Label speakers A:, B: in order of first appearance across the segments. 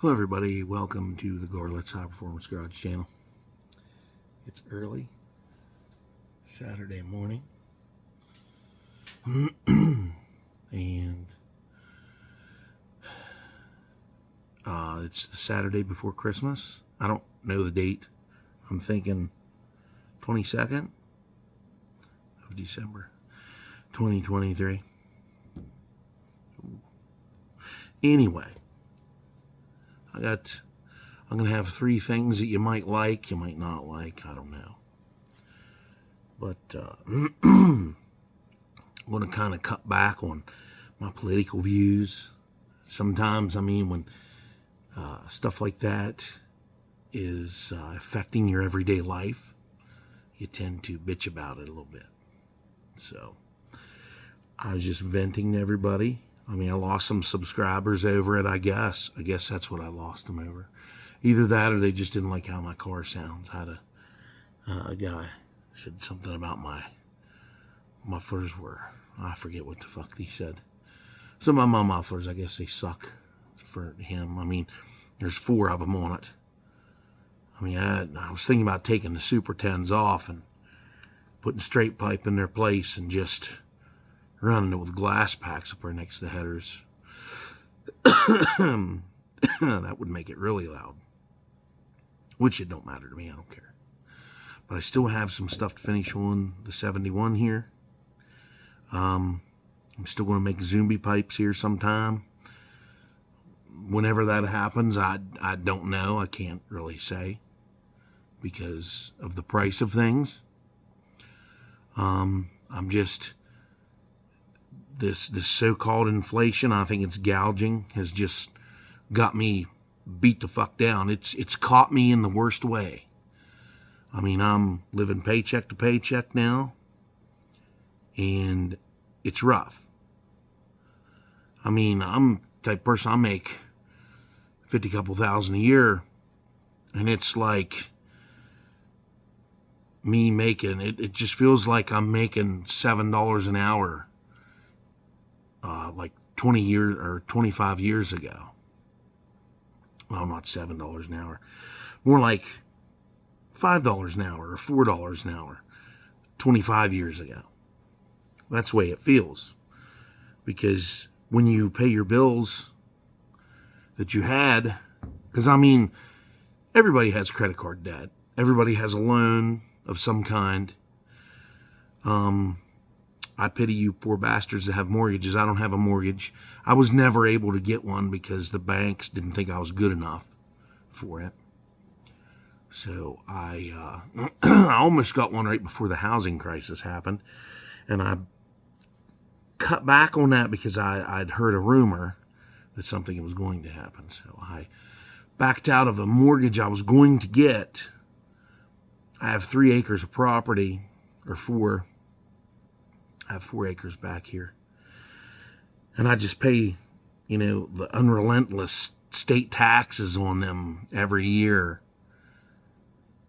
A: Hello everybody, welcome to the Gorlitz High Performance Garage channel. It's early Saturday morning and it's the Saturday before Christmas. I don't know the date. I'm thinking 22nd of December 2023. Anyway, I'm going to have three things that you might like, you might not like, I don't know. But I'm going to kind of cut back on my political views. Sometimes, when stuff like that is affecting your everyday life, you tend to bitch about it a little bit. So, I was just venting to everybody. I lost some subscribers over it, I guess. I guess that's what I lost them over. Either that or they just didn't like how my car sounds. I had a guy said something about my mufflers were, I forget what the fuck he said. Some of my mufflers, I guess they suck for him. There's 4 of them on it. I was thinking about taking the Super 10s off and putting straight pipe in their place and just running it with glass packs up there next to the headers. That would make it really loud. Which it don't matter to me, I don't care. But I still have some stuff to finish on the 71 here. I'm still going to make Zumbi pipes here sometime. Whenever that happens, I don't know. I can't really say because of the price of things. This so-called inflation, I think it's gouging, has just got me beat the fuck down. It's caught me in the worst way. I'm living paycheck to paycheck now, and it's rough. I'm the type of person, I make 50 couple thousand a year, and it's like me making, it just feels like I'm making $7 an hour like 20 years or 25 years ago. Well, not $7 an hour. More like $5 an hour or $4 an hour 25 years ago. That's the way it feels. Because when you pay your bills that you had, because everybody has credit card debt. Everybody has a loan of some kind. I pity you poor bastards that have mortgages. I don't have a mortgage. I was never able to get one because the banks didn't think I was good enough for it. So I I almost got one right before the housing crisis happened. And I cut back on that because I'd heard a rumor that something was going to happen. So I backed out of the mortgage I was going to get. I have 3 acres of property, or 4. I have 4 acres back here. And I just pay, the unrelentless state taxes on them every year.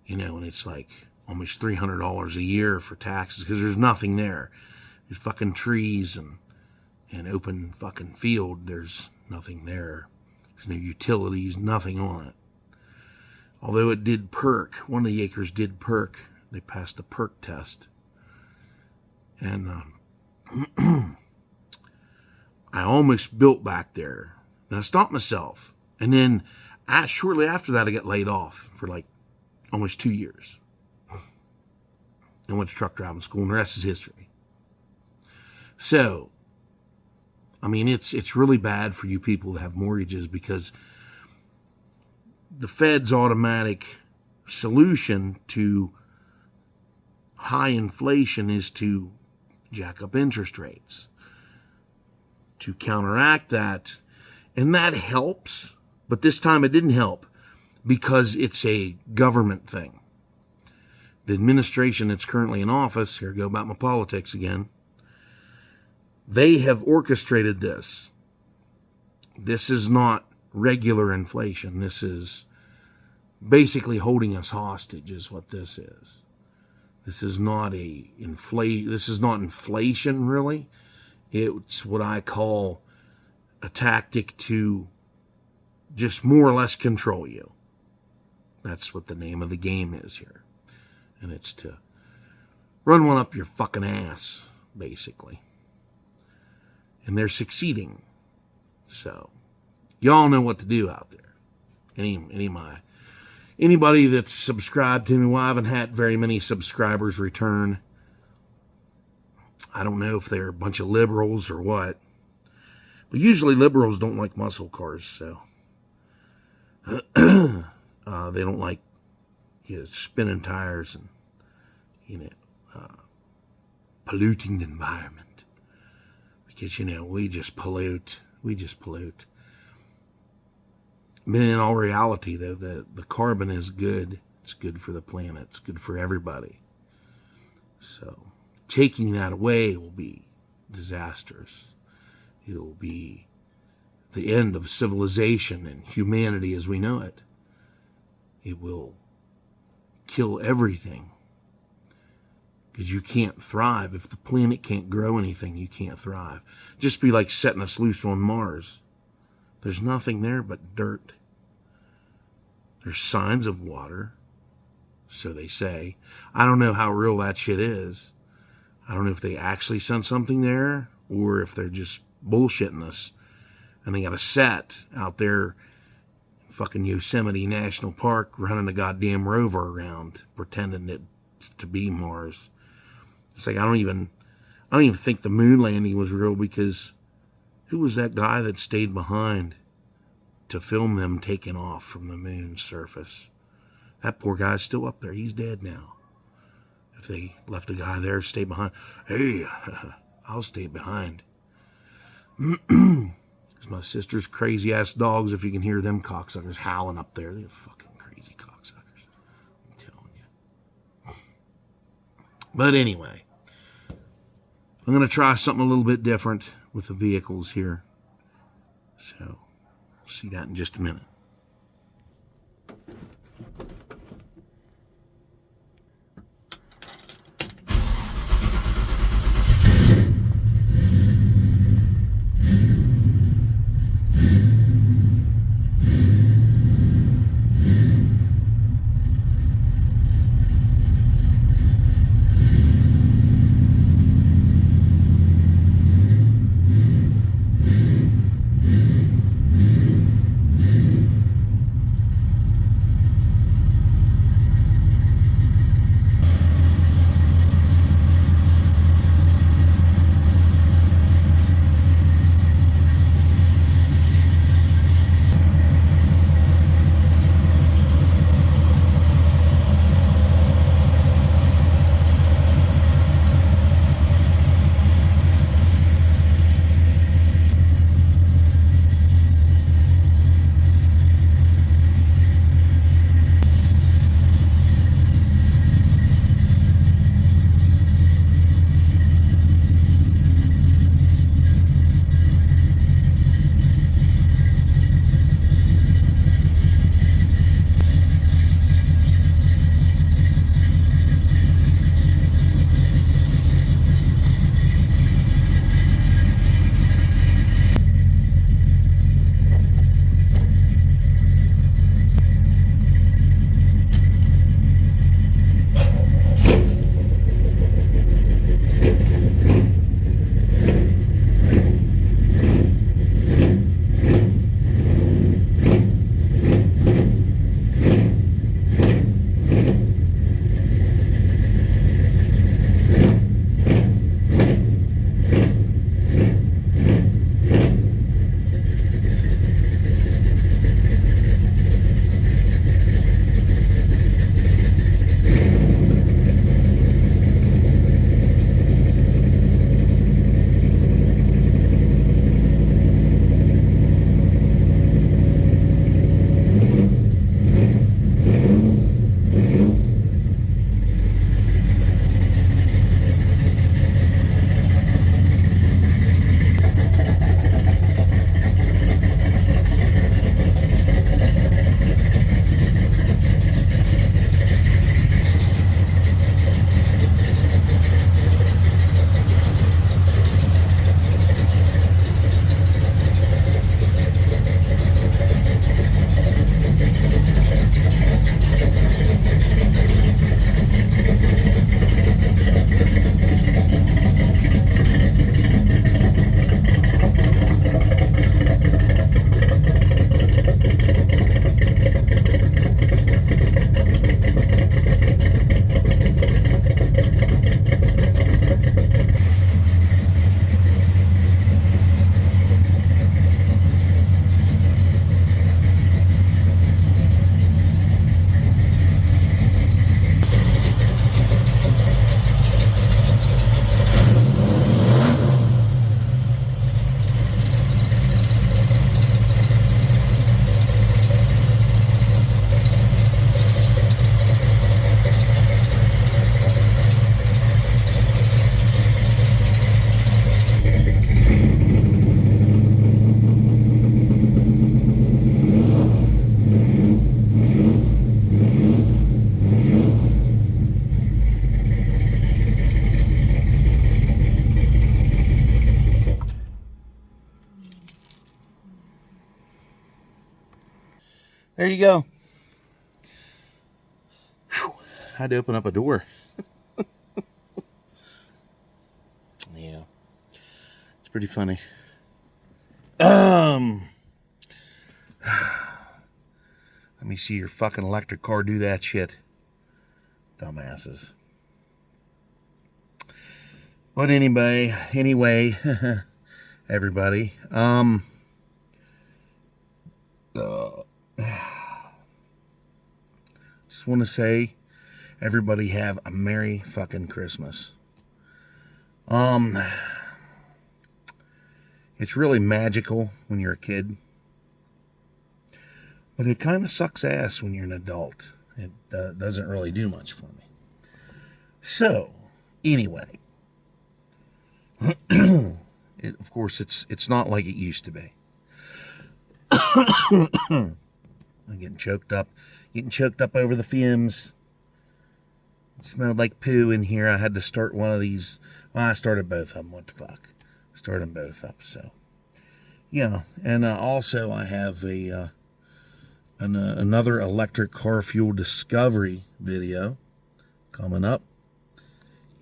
A: And it's like almost $300 a year for taxes because there's nothing there. There's fucking trees and open fucking field. There's nothing there. There's no utilities, nothing on it. Although it did perk. One of the acres did perk. They passed the perk test. And I almost built back there. And I stopped myself. And then shortly after that, I got laid off for like almost 2 years. I went to truck driving school, and the rest is history. So, it's really bad for you people that have mortgages because the Fed's automatic solution to high inflation is to jack up interest rates to counteract that. And that helps, but this time it didn't help because it's a government thing. The administration that's currently in office, here I go about my politics again, they have orchestrated this. This is not regular inflation. This is basically holding us hostage is what this is. This is not inflation really. It's what I call a tactic to just more or less control you. That's what the name of the game is here. And it's to run one up your fucking ass, basically. And they're succeeding. So, y'all know what to do out there. Anybody that's subscribed to me, well, I haven't had very many subscribers return. I don't know if they're a bunch of liberals or what. But usually liberals don't like muscle cars, so they don't like spinning tires and polluting the environment, because we just pollute. But in all reality, though, the carbon is good. It's good for the planet. It's good for everybody. So taking that away will be disastrous. It will be the end of civilization and humanity as we know it. It will kill everything. Because you can't thrive. If the planet can't grow anything, you can't thrive. Just be like setting us loose on Mars. There's nothing there but dirt. There's signs of water, so they say. I don't know how real that shit is. I don't know if they actually sent something there or if they're just bullshitting us. And they got a set out there in fucking Yosemite National Park running a goddamn rover around pretending it to be Mars. It's like I don't even think the moon landing was real, because who was that guy that stayed behind to film them taking off from the moon's surface? That poor guy's still up there. He's dead now. If they left a guy there, stay behind. Hey, I'll stay behind. My sister's crazy-ass dogs, if you can hear them cocksuckers howling up there. They're fucking crazy cocksuckers. I'm telling you. But anyway, I'm going to try something a little bit different with the vehicles here. So, we'll see that in just a minute. There you go. Whew. Had to open up a door. Yeah, it's pretty funny. Let me see your fucking electric car do that shit. Dumbasses. But anyway, everybody, just want to say, everybody have a Merry fucking Christmas. It's really magical when you're a kid, but it kind of sucks ass when you're an adult. It doesn't really do much for me. So, anyway, of course, it's not like it used to be. I'm getting choked up over the fumes. It smelled like poo in here. I had to start one of these. Well, I started both of them. What the fuck? Started them both up. So, yeah. And also, I have another electric car fuel discovery video coming up,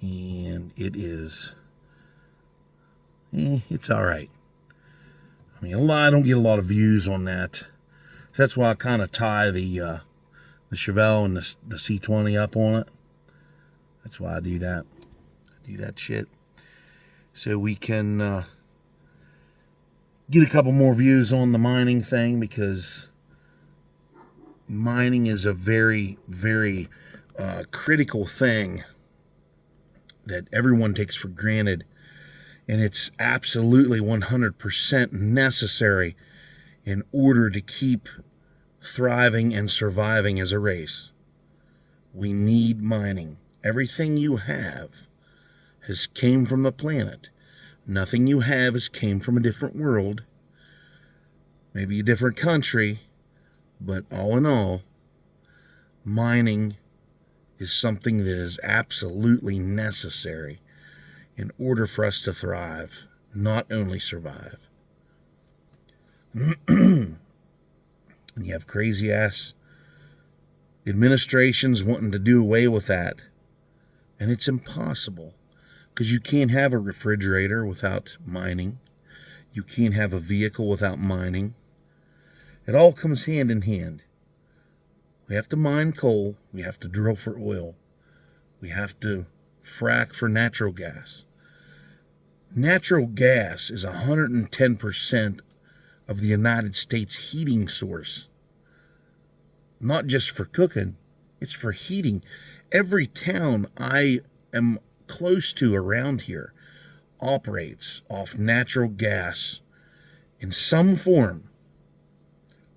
A: and it is. It's all right. I mean, I don't get a lot of views on that. So that's why I kind of tie the Chevelle and the C20 up on it. That's why I do that. I do that shit. So we can get a couple more views on the mining thing, because mining is a very, very critical thing that everyone takes for granted. And it's absolutely 100% necessary in order to keep thriving and surviving as a race. We need mining. Everything you have has came from the planet. Nothing you have has came from a different world, maybe a different country, but all in all, mining is something that is absolutely necessary in order for us to thrive, not only survive. And you have crazy ass administrations wanting to do away with that. And it's impossible, because you can't have a refrigerator without mining. You can't have a vehicle without mining. It all comes hand in hand. We have to mine coal. We have to drill for oil. We have to frack for natural gas. Natural gas is 110% of the United States heating source. Not just for cooking, it's for heating. Every town I am close to around here operates off natural gas in some form,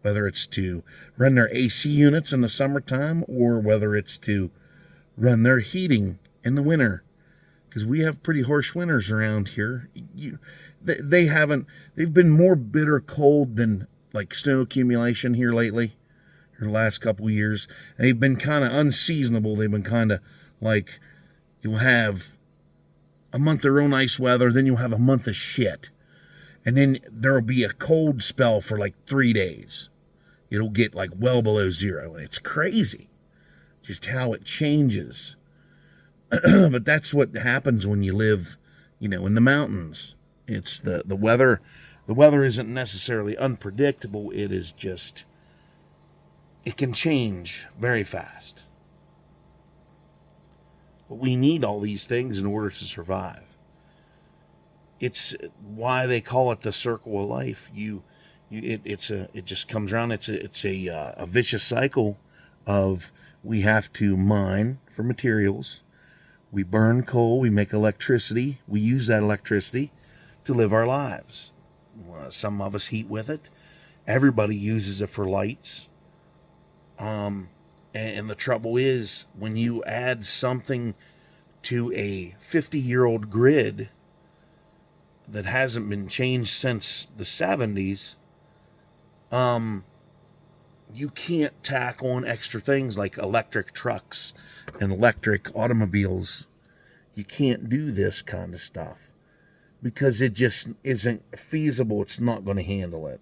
A: whether it's to run their AC units in the summertime or whether it's to run their heating in the winter, because we have pretty harsh winters around here. They've been more bitter cold than like snow accumulation here lately, in the last couple of years. And they've been kind of unseasonable. They've been kind of like, you'll have a month of real nice weather, then you'll have a month of shit. And then there'll be a cold spell for like 3 days. It'll get like well below zero. And it's crazy just how it changes. But that's what happens when you live, in the mountains. It's the weather. The weather isn't necessarily unpredictable. It is just, it can change very fast. But we need all these things in order to survive. It's why they call it the circle of life. It just comes around. It's a vicious cycle of, we have to mine for materials. We burn coal, we make electricity, we use that electricity to live our lives. Some of us heat with it. Everybody uses it for lights. And the trouble is, when you add something to a 50-year-old grid that hasn't been changed since the 70s, you can't tack on extra things like electric trucks and electric automobiles. You can't do this kind of stuff because it just isn't feasible. It's not going to handle it.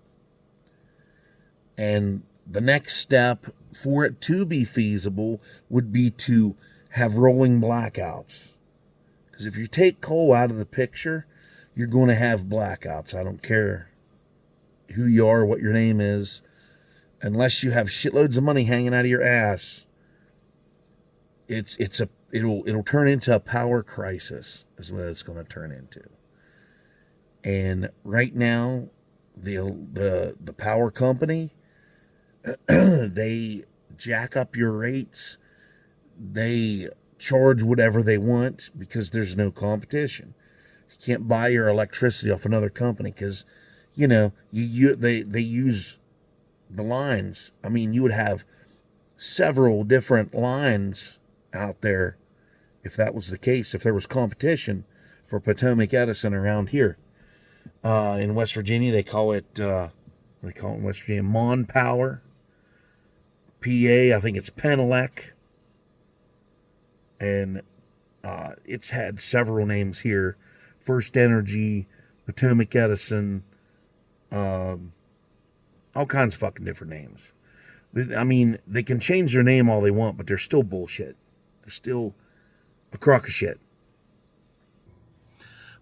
A: And the next step for it to be feasible would be to have rolling blackouts. Because if you take coal out of the picture, you're going to have blackouts. I don't care who you are, what your name is. Unless you have shitloads of money hanging out of your ass, it'll turn into a power crisis, is what it's going to turn into. And right now, the power company, they jack up your rates. They charge whatever they want because there's no competition. You can't buy your electricity off another company because, they use the lines. I mean, you would have several different lines out there if that was the case, if there was competition for Potomac Edison around here. In West Virginia, they call it in West Virginia, Mon Power. PA, I think it's Penelec. And it's had several names here. First Energy, Potomac Edison, all kinds of fucking different names. I mean, they can change their name all they want, but they're still bullshit. They're still a crock of shit.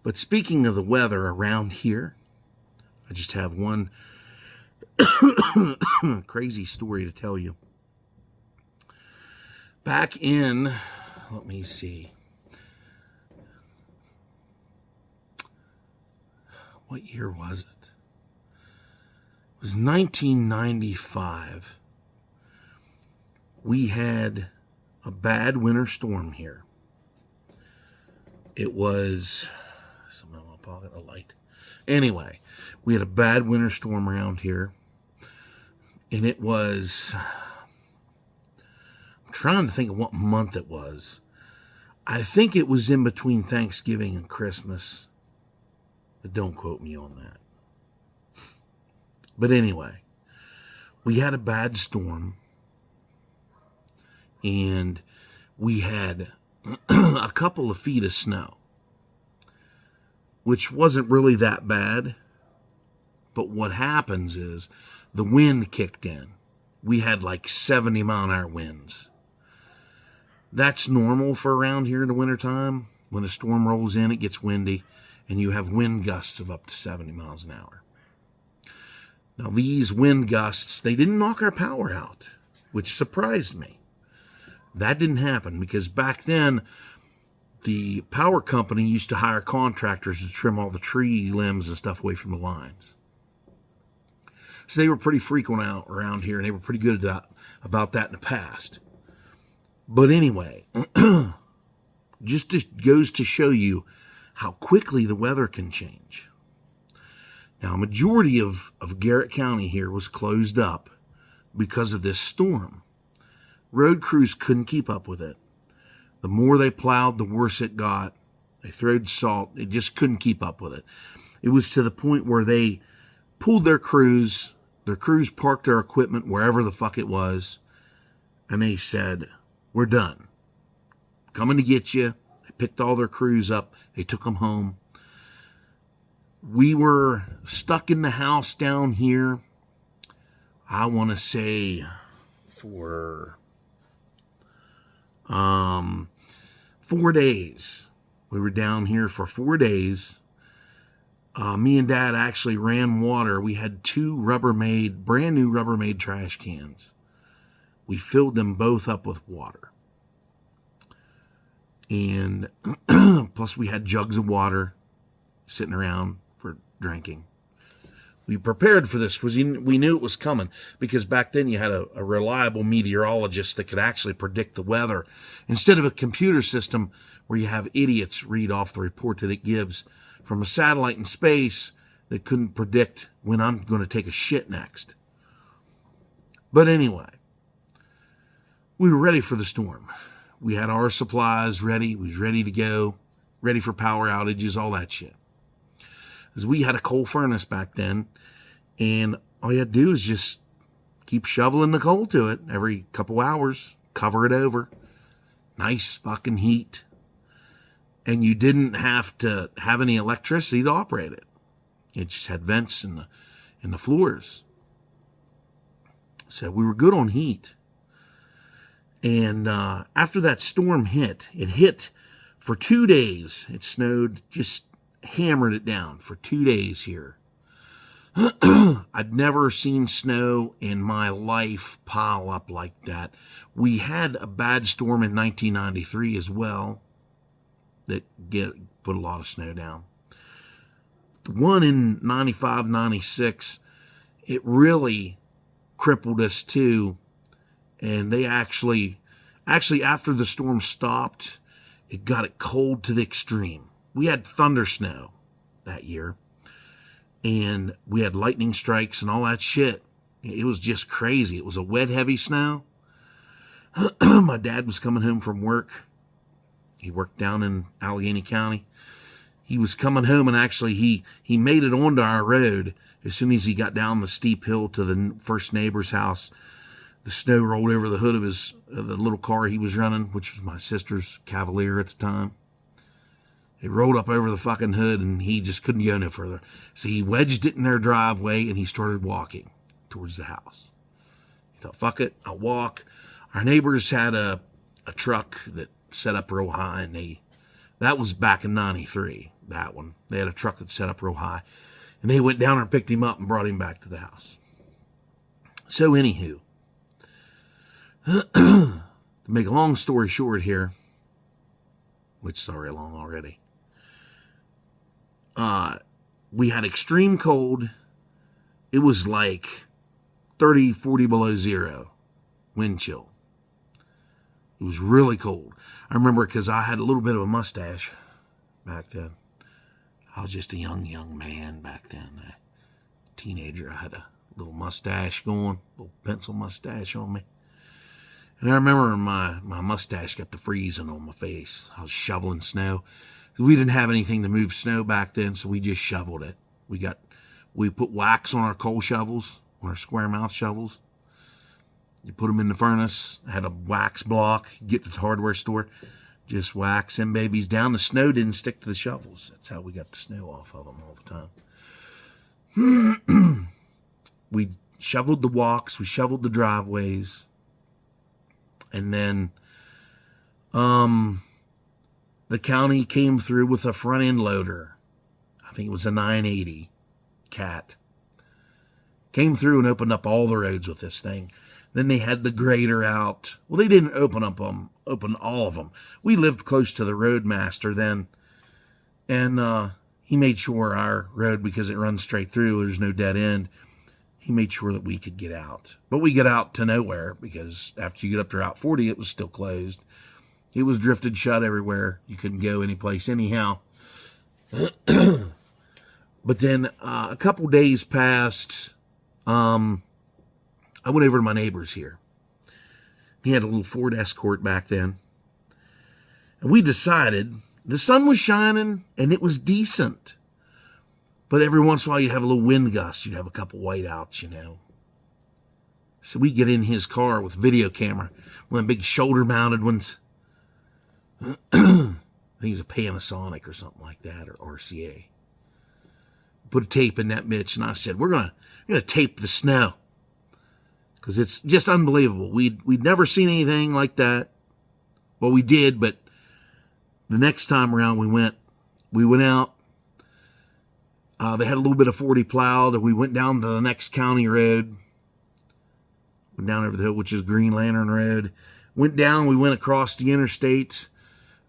A: But speaking of the weather around here, I just have one crazy story to tell you. Back in, let me see, what year was it? It was 1995. We had a bad winter storm here. It was, something in my pocket, a light. Anyway, we had a bad winter storm around here. And it was, I'm trying to think of what month it was. I think it was in between Thanksgiving and Christmas. But don't quote me on that. But anyway, we had a bad storm. And we had a couple of feet of snow, which wasn't really that bad. But what happens is the wind kicked in. We had like 70 mile an hour winds. That's normal for around here in the wintertime. When a storm rolls in, it gets windy, and you have wind gusts of up to 70 miles an hour. Now, these wind gusts, they didn't knock our power out, which surprised me. That didn't happen because back then, the power company used to hire contractors to trim all the tree limbs and stuff away from the lines. So they were pretty frequent out around here, and they were pretty good about that in the past. But anyway, goes to show you how quickly the weather can change. Now, a majority of Garrett County here was closed up because of this storm. Road crews couldn't keep up with it. The more they plowed, the worse it got. They throwed salt. They just couldn't keep up with it. It was to the point where they pulled their crews. Their crews parked their equipment wherever the fuck it was. And they said, we're done. Coming to get you. They picked all their crews up. They took them home. We were stuck in the house down here, I want to say, for 4 days. We were down here for 4 days. Me and Dad actually ran water. We had two brand new Rubbermaid trash cans. We filled them both up with water. And plus we had jugs of water sitting around for drinking. We prepared for this because we knew it was coming, because back then you had a reliable meteorologist that could actually predict the weather instead of a computer system where you have idiots read off the report that it gives from a satellite in space that couldn't predict when I'm going to take a shit next. But anyway, we were ready for the storm. We had our supplies ready. We was ready to go, ready for power outages, all that shit. Because we had a coal furnace back then, and all you had to do is just keep shoveling the coal to it every couple hours, cover it over. Nice fucking heat. And you didn't have to have any electricity to operate it. It just had vents in the floors. So we were good on heat. And after that storm hit, it hit for 2 days. It snowed, just hammered it down for 2 days here. I'd never seen snow in my life pile up like that. We had a bad storm in 1993 as well that put a lot of snow down. The one in 95, 96, it really crippled us too. And they actually after the storm stopped, it got it cold to the extreme. We had thunder snow that year, and we had lightning strikes and all that shit. It was just crazy. It was a wet, heavy snow. My dad was coming home from work. He worked down in Allegheny County. He was coming home, and actually he made it onto our road. As soon as he got down the steep hill to the first neighbor's house, the snow rolled over the hood of the little car he was running, which was my sister's Cavalier at the time. It rolled up over the fucking hood, and he just couldn't go no further. So he wedged it in their driveway, and he started walking towards the house. He thought, fuck it, I'll walk. Our neighbors had a truck that set up real high, and that was back in 93, that one. They had a truck that set up real high, and they went down and picked him up and brought him back to the house. So anywho, to make a long story short here, which is already long already, we had extreme cold. It was like 30, 40 below zero wind chill. It was really cold. I remember because I had a little bit of a mustache back then. I was just a young man back then. A teenager. I had a little mustache going, a little pencil mustache on me. And I remember my mustache got to freezing on my face. I was shoveling snow. We didn't have anything to move snow back then, so we just shoveled it. We put wax on our coal shovels, on our square mouth shovels. You put them in the furnace. I had a wax block. Get to the hardware store. Just wax them babies down. The snow didn't stick to the shovels. That's how we got the snow off of them all the time. We shoveled the walks. We shoveled the driveways. And then the county came through with a front end loader. I think it was a 980 Cat. Came through and opened up all the roads with this thing. Then they had the grader out. Well, they didn't open all of them. We lived close to the roadmaster then. And he made sure our road, because it runs straight through, there's no dead end, he made sure that we could get out. But we get out to nowhere, because after you get up to Route 40, it was still closed. It was drifted shut everywhere. You couldn't go anyplace anyhow. But then a couple days passed. I went over to my neighbor's here. He had a little Ford Escort back then. And we decided, the sun was shining and it was decent. But every once in a while you'd have a little wind gust. You'd have a couple whiteouts, you know. So we get in his car with video camera. One of the big shoulder mounted ones. I think it was a Panasonic or something like that, or RCA. Put a tape in that bitch, and I said, we're gonna tape the snow, because it's just unbelievable. We'd never seen anything like that. Well, we did, but the next time around we went out. They had a little bit of 40 plowed, and we went down to the next county road. Went down over the hill, which is Green Lantern Road. Went down, we went across the interstate.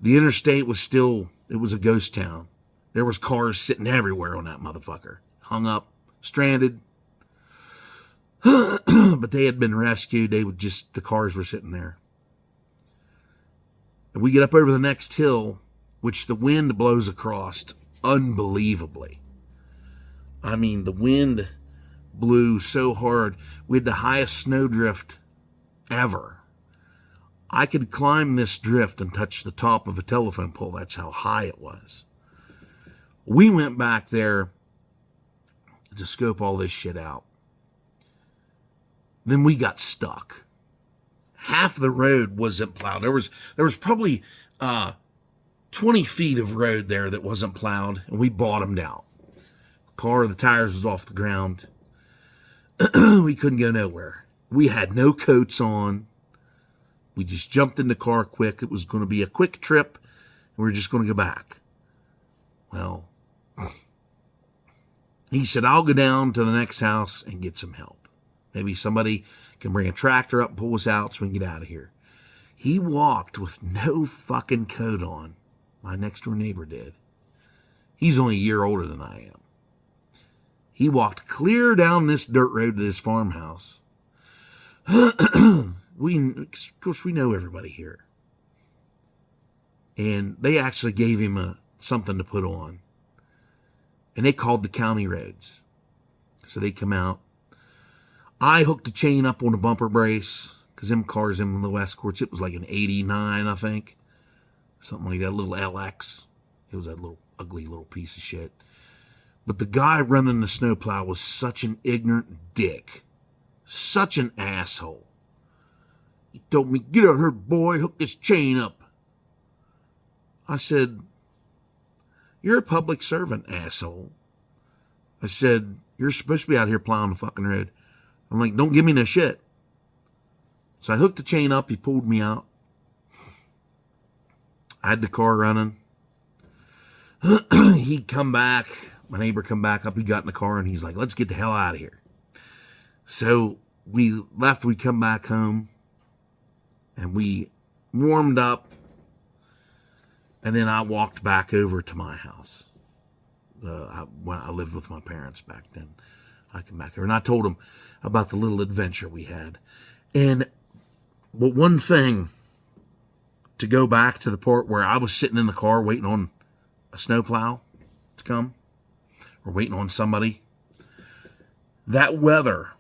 A: The interstate was it was a ghost town. There was cars sitting everywhere on that motherfucker. Hung up, stranded. But they had been rescued. The cars were sitting there. And we get up over the next hill, which the wind blows across unbelievably. I mean, the wind blew so hard. We had the highest snowdrift ever. I could climb this drift and touch the top of a telephone pole. That's how high it was. We went back there to scope all this shit out. Then we got stuck. Half the road wasn't plowed. There was probably 20 feet of road there that wasn't plowed, and we bottomed out. The tires was off the ground. We couldn't go nowhere. We had no coats on. We just jumped in the car quick. It was going to be a quick trip. We were just going to go back. Well, he said, I'll go down to the next house and get some help. Maybe somebody can bring a tractor up and pull us out so we can get out of here. He walked with no fucking coat on. My next door neighbor did. He's only a year older than I am. He walked clear down this dirt road to this farmhouse. Of course, we know everybody here. And they actually gave him something to put on. And they called the county roads. So they come out. I hooked a chain up on a bumper brace, because them cars in the West Courts, it was like an 89, I think. Something like that, little LX. It was that little ugly little piece of shit. But the guy running the snowplow was such an ignorant dick. Such an asshole. He told me, get out here, boy, hook this chain up. I said, you're a public servant, asshole. I said, you're supposed to be out here plowing the fucking road. I'm like, don't give me no shit. So I hooked the chain up. He pulled me out. I had the car running. He'd come back. My neighbor come back up. He got in the car and he's like, let's get the hell out of here. So we left. We come back home and we warmed up. And then I walked back over to my house. When I lived with my parents back then. I came back here and I told them about the little adventure we had. But one thing, to go back to the part where I was sitting in the car waiting on a snowplow to come, or waiting on somebody, that weather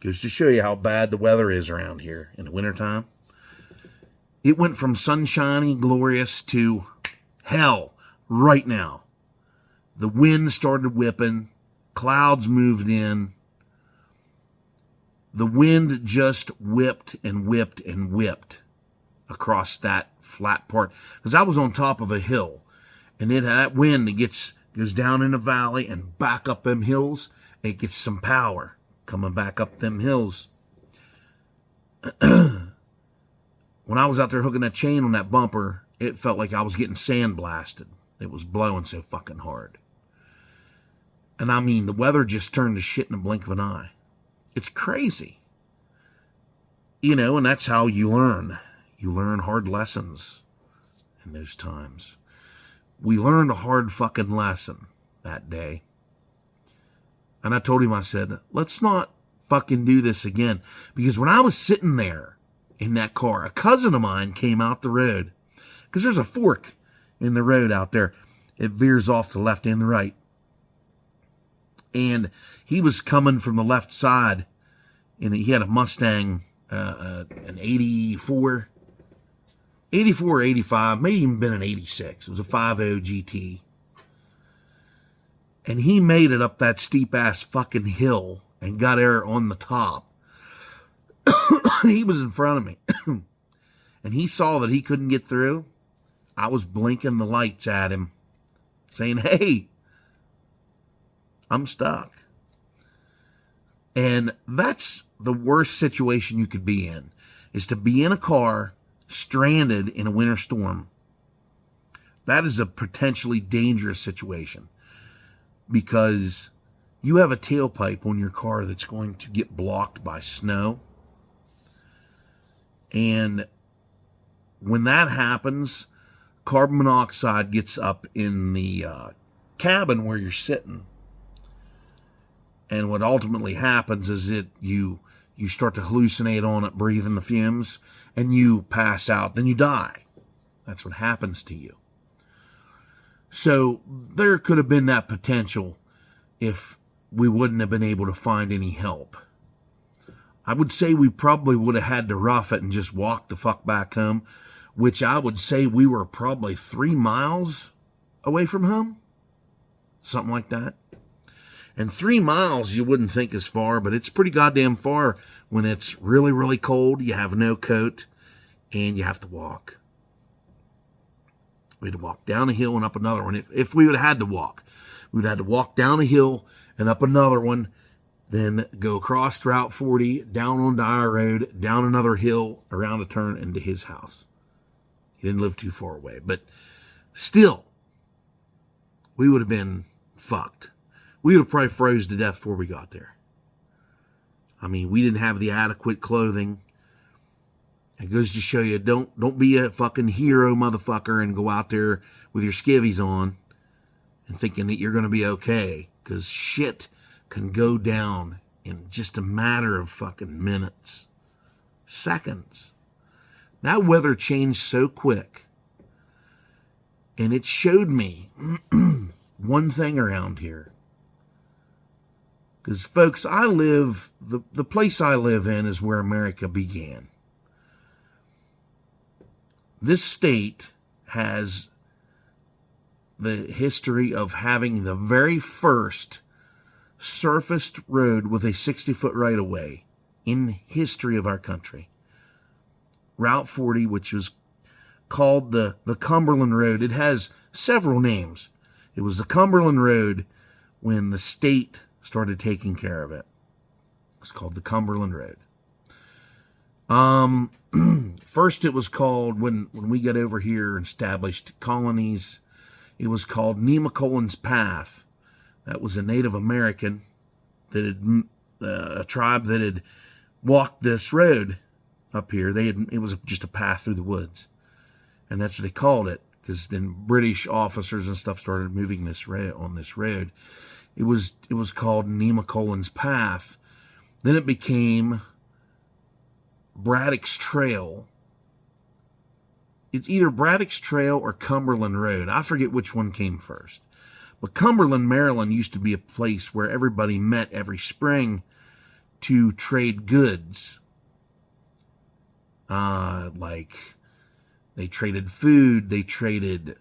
A: goes to show you how bad the weather is around here in the wintertime. It went from sunshiny, glorious to hell right now. The wind started whipping. Clouds moved in. The wind just whipped and whipped and whipped across that flat part. Because I was on top of a hill. And then that wind, goes down in the valley and back up them hills. It gets some power coming back up them hills. When I was out there hooking that chain on that bumper, it felt like I was getting sandblasted. It was blowing so fucking hard. And I mean, the weather just turned to shit in the blink of an eye. It's crazy. And that's how you learn. You learn hard lessons in those times. We learned a hard fucking lesson that day. And I told him, I said, let's not fucking do this again. Because when I was sitting there in that car, a cousin of mine came out the road. Because there's a fork in the road out there. It veers off to the left and the right. And he was coming from the left side, and he had a Mustang, an 84 or 85, maybe even been an 86. It was a 5.0 GT. And he made it up that steep-ass fucking hill and got there on the top. He was in front of me. And he saw that he couldn't get through. I was blinking the lights at him, saying, hey, I'm stuck. And that's the worst situation you could be in, is to be in a car stranded in a winter storm. That is a potentially dangerous situation because you have a tailpipe on your car that's going to get blocked by snow. And when that happens, carbon monoxide gets up in the cabin where you're sitting. And what ultimately happens is you start to hallucinate on it, breathing the fumes, and you pass out, then you die. That's what happens to you. So there could have been that potential if we wouldn't have been able to find any help. I would say we probably would have had to rough it and just walk the fuck back home, which I would say we were probably 3 miles away from home. Something like that. And 3 miles you wouldn't think is far, but it's pretty goddamn far when it's really, really cold, you have no coat, and you have to walk. We had to walk down a hill and up another one. If we would have had to walk, we'd have had to walk down a hill and up another one then go across Route 40, down on Dyer Road, down another hill, around a turn, into his house. He didn't live too far away, but still, we would have been fucked. We would have probably froze to death before we got there. I mean, we didn't have the adequate clothing. It goes to show you, don't be a fucking hero motherfucker and go out there with your skivvies on and thinking that you're going to be okay, because shit can go down in just a matter of fucking minutes, seconds. That weather changed so quick, and it showed me one thing around here. Because, folks, the place I live in is where America began. This state has the history of having the very first surfaced road with a 60-foot right-of-way in history of our country. Route 40, which was called the Cumberland Road. It has several names. It was the Cumberland Road when the state started taking care of it. It's called the Cumberland Road. First it was called, when we got over here and established colonies, it was called Nemacolin's Path. That was a Native American that had, a tribe that had walked this road up here. It was just a path through the woods. And that's what they called it, because then British officers and stuff started moving this road on this road. It was called Nemacolin's Path. Then it became Braddock's Trail. It's either Braddock's Trail or Cumberland Road. I forget which one came first. But Cumberland, Maryland used to be a place where everybody met every spring to trade goods. Like they traded food, they traded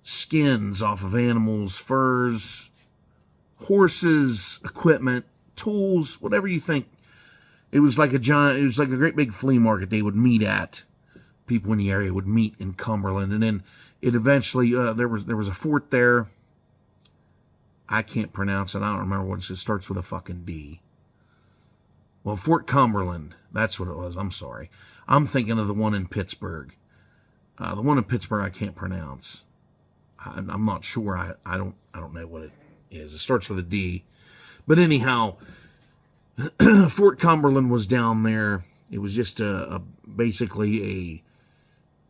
A: skins off of animals, furs, horses, equipment, tools, whatever you think. It was like a great big flea market they would meet at. People in the area would meet in Cumberland, and then it eventually there was a fort there. I can't pronounce it. I don't remember what it starts with a fucking D. Well, Fort Cumberland, that's what it was. I'm sorry. I'm thinking of the one in Pittsburgh. The one in Pittsburgh I can't pronounce. I'm not sure. I don't know what it is. It starts with a D. But anyhow, Fort Cumberland was down there. It was just basically a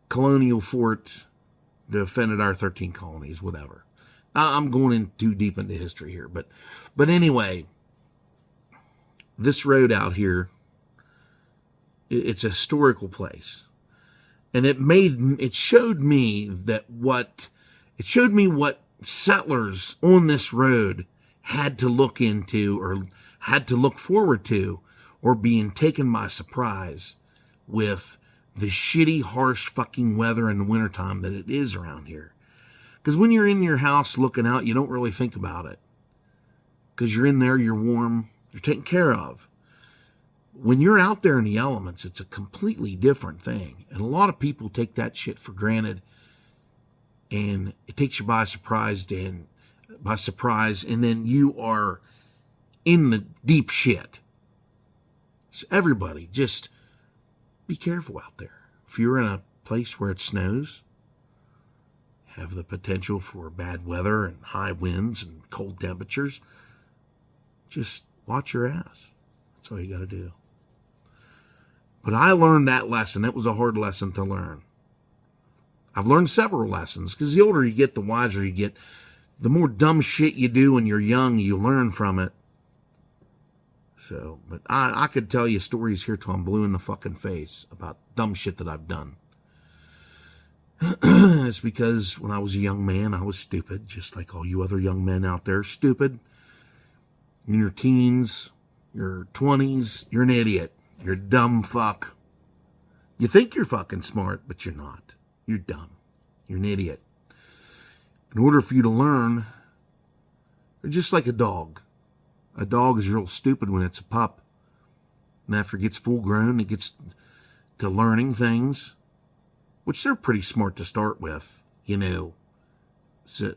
A: colonial fort that defended our 13 colonies, whatever. I'm going in too deep into history here, but anyway, this road out here, it's a historical place, and it showed me what settlers on this road had to look into, or had to look forward to, or being taken by surprise with the shitty, harsh fucking weather in the wintertime that it is around here. Because when you're in your house looking out, you don't really think about it. Because you're in there, you're warm, you're taken care of. When you're out there in the elements, it's a completely different thing. And a lot of people take that shit for granted. And it takes you by surprise, and then you are in the deep shit. So everybody, just be careful out there. If you're in a place where it snows, have the potential for bad weather and high winds and cold temperatures, just watch your ass. That's all you got to do. But I learned that lesson. It was a hard lesson to learn. I've learned several lessons, because the older you get, the wiser you get. The more dumb shit you do when you're young, you learn from it. So, but I could tell you stories here till I'm blue in the fucking face about dumb shit that I've done. It's because when I was a young man, I was stupid, just like all you other young men out there. Stupid. In your teens, your 20s, you're an idiot. You're a dumb fuck. You think you're fucking smart, but you're not. You're dumb. You're an idiot. In order for you to learn, you're just like a dog. A dog is real stupid when it's a pup. And after it gets full grown, it gets to learning things, which they're pretty smart to start with, you know. So,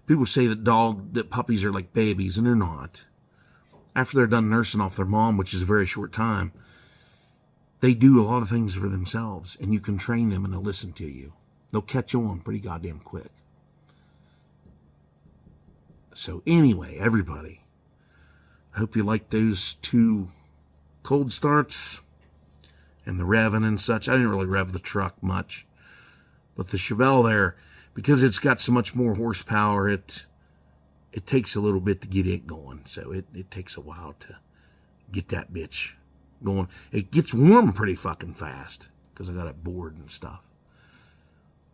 A: people say that puppies are like babies, and they're not. after they're done nursing off their mom, which is a very short time, they do a lot of things for themselves, and you can train them and they'll listen to you. They'll catch on pretty goddamn quick. So anyway, everybody, I hope you like those 2 cold starts and the revving and such. I didn't really rev the truck much, but the Chevelle there, because it's got so much more horsepower, it takes a little bit to get it going. So it takes a while to get that bitch going. It gets warm pretty fucking fast because I got it bored and stuff.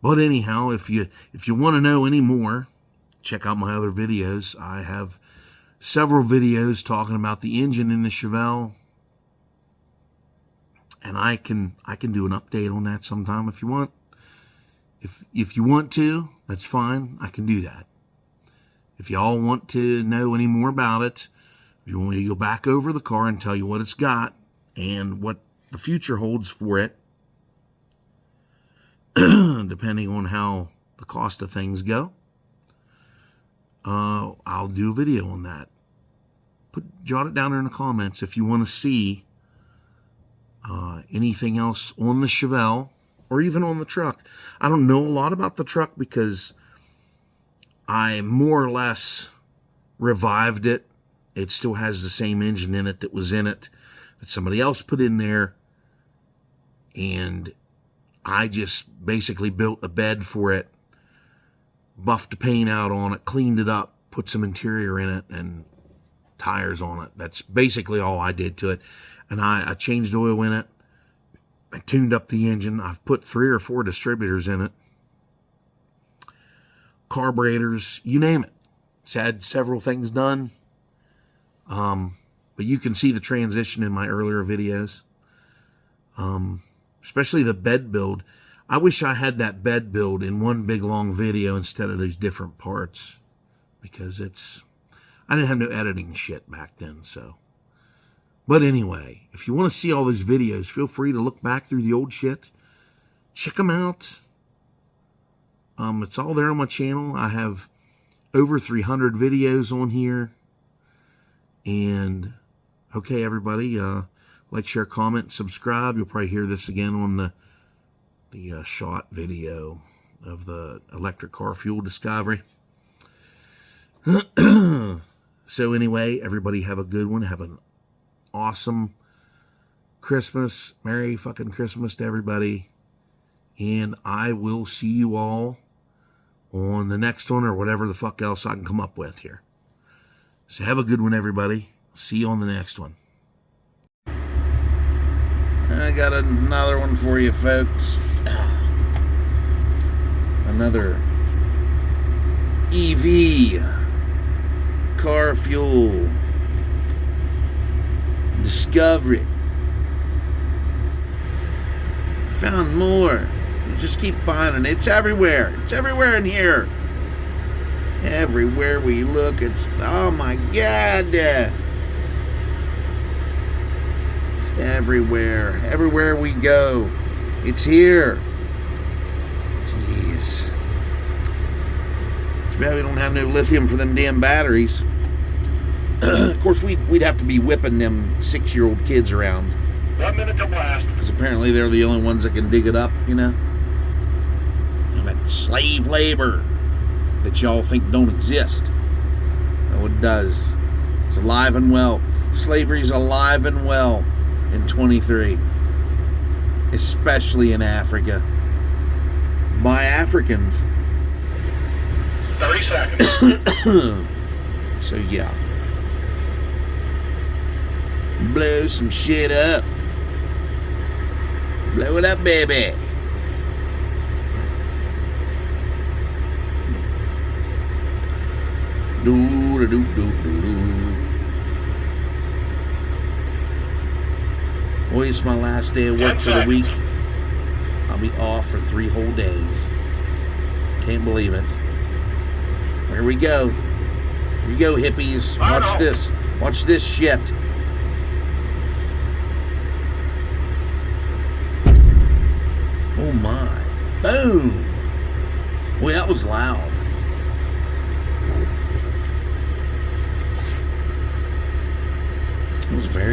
A: But anyhow, if you want to know any more, check out my other videos. I have several videos talking about the engine in the Chevelle, and I can do an update on that sometime if you want. If you want to, that's fine. I can do that. If y'all want to know any more about it, if you want me to go back over the car and tell you what it's got and what the future holds for it, depending on how the cost of things go, I'll do a video on that. Jot it down there in the comments if you want to see anything else on the Chevelle or even on the truck. I don't know a lot about the truck because I more or less revived it. It still has the same engine in it that was in it that somebody else put in there, and I just basically built a bed for it, buffed the paint out on it, cleaned it up, put some interior in it, and tires on it. That's basically all I did to it. And I changed oil in it. I tuned up the engine. I've put 3 or 4 distributors in it. Carburetors, you name it. It's had several things done. But you can see the transition in my earlier videos. Especially the bed build. I wish I had that bed build in one big long video instead of those different parts, because I didn't have no editing shit back then. So, but anyway, if you want to see all those videos, feel free to look back through the old shit, check them out. It's all there on my channel. I have over 300 videos on here. And okay, everybody, like, share, comment, subscribe. You'll probably hear this again on the shot video of the electric car fuel discovery. So anyway, everybody have a good one. Have an awesome Christmas. Merry fucking Christmas to everybody. And I will see you all on the next one or whatever the fuck else I can come up with here. So have a good one, everybody. See you on the next one. I got another one for you, folks. Another EV car fuel discovery. Found more. Just keep finding it. It's everywhere. It's everywhere in here. Everywhere we look, it's, oh my God. It's everywhere. Everywhere we go, it's here. Jeez. Too bad we don't have no lithium for them damn batteries. Of course, we'd have to be whipping them 6-year-old kids around.
B: 1 minute to blast.
A: Because apparently they're the only ones that can dig it up, you know? And that slave labor that y'all think don't exist. Oh, it does. It's alive and well. Slavery's alive and well in 23. Especially in Africa. By Africans.
B: 30 seconds.
A: So, yeah. Blow some shit up. Blow it up, baby. Boy, it's my last day of work for the week. I'll be off for 3 whole days. Can't believe it. Here we go. Here you go, hippies. Watch this. Watch this shit. Oh my. Boom. Boy, that was loud.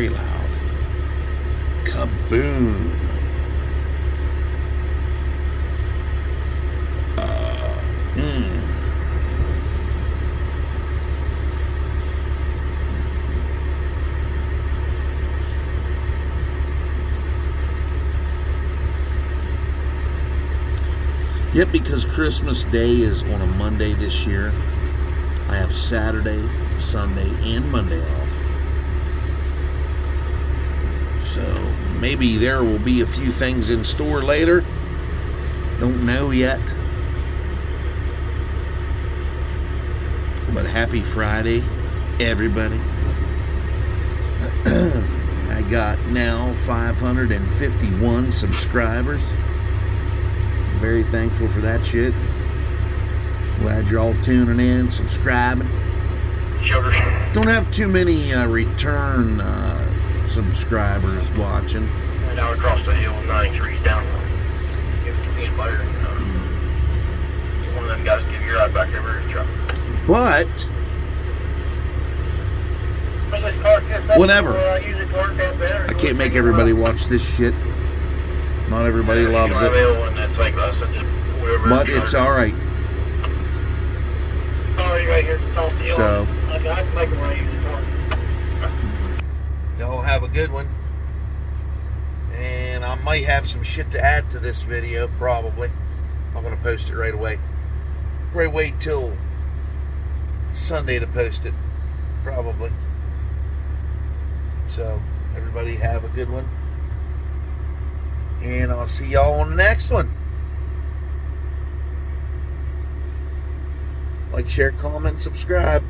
A: very loud. Kaboom. Yep, because Christmas Day is on a Monday this year, I have Saturday, Sunday, and Monday off. So maybe there will be a few things in store later. Don't know yet. But happy Friday, everybody. I got now 551 subscribers. Very thankful for that shit. Glad you're all tuning in, subscribing.
B: Sugar.
A: Don't have too many return subscribers watching.
B: Right out across the hill, 9 trees down. Give it to peanut butter. One of them guys give your ride back over his truck.
A: But whatever. I can't make everybody watch this shit. Not everybody loves it. But it's alright. So, y'all have a good one. And I might have some shit to add to this video, probably. I'm going to post it right away. Probably wait till Sunday to post it, probably. So, everybody have a good one. And I'll see y'all on the next one. Like, share, comment, subscribe.